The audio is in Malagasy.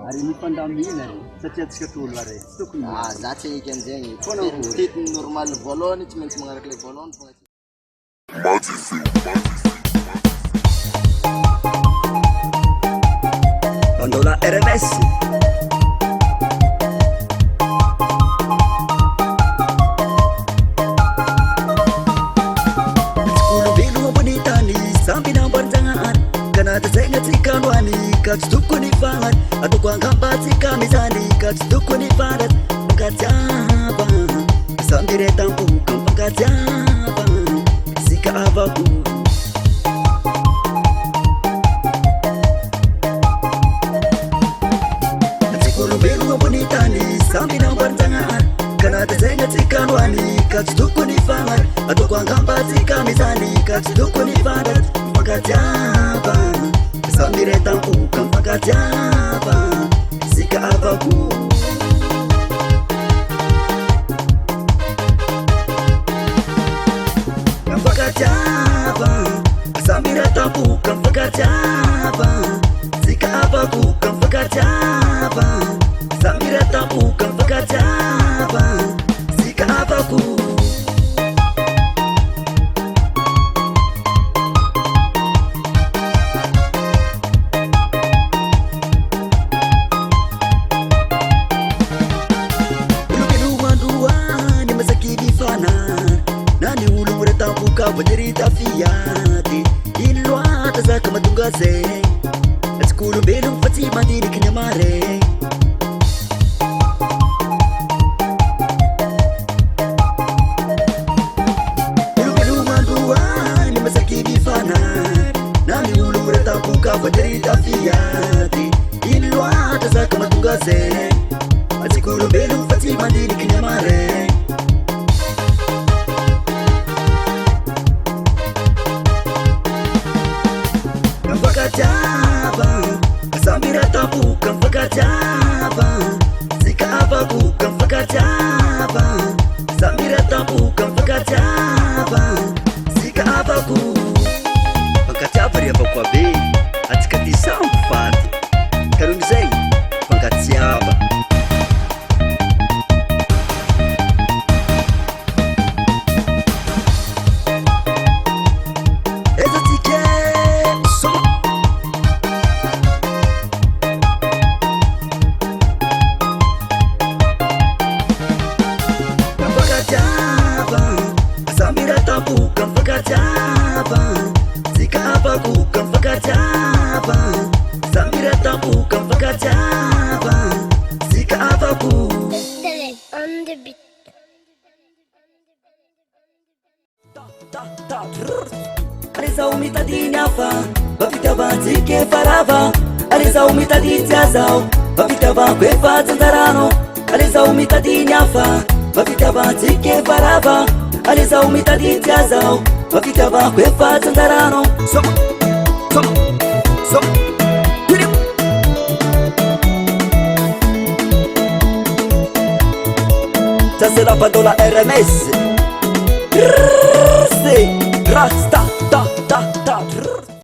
Ary mifandamina satria atsika tolo ary tokony za tsy eky an'zegny Foana vory. titiny normal voalohany tsy maintsy magnaraka le voalohany fogna Bandola RMS Tsikolovelo ambonitany samby nambarin-janahary kanata zegny atsika androany ka tsy tokony fagnary ataoko angambatsika mizany ka tsy tokony fandratsy mpankatsiava samby retam-boka mpankatsiava sika avako tsikolovelo ambonitany samby nambarin-janahary kanata zegny atsika androany ka tsy tokony fagnary ataoko angambatsika mizany ka tsy tokony fandratsy mpankatsiava samby retam-boka mpankatsiava sika avako mpankatsiava samby retam-boka mpankatsiava sika avako mpankatsiava samby retam-boka mpankatsiava sika avako nani ulu retambuka bajerita fiati iluata zaka matungase skulu belum fati mandiri kinyamare ilu mandua ni masaki bifana nani ulu retambuka bajerita fiati iluata zaka matungase skulu belum fati mandiri kinyamare mpankatsiava samby retam-boka mpankatsiava sika avako mpankatsiava samby retam-boka mpankatsiava sika avako mpankatsiava ry avako abe atsika ty samby faty karon'izay mpankatsiava bukan mpankatsiava sika avako mpankatsiava samby retam bukan mpankatsiava sika avako Dele on the beat. Alizao mitadiny afa mafitiavantsika efa rava alizao mitaditsy azao mafitiavako efa tsanjarano alizao mitadiny afa mafitiavantsika efa rava alizao mitaditsy azao mafitiavako efa tsanjarano soma soma soma ça c'est la bandola RMS c'est rasta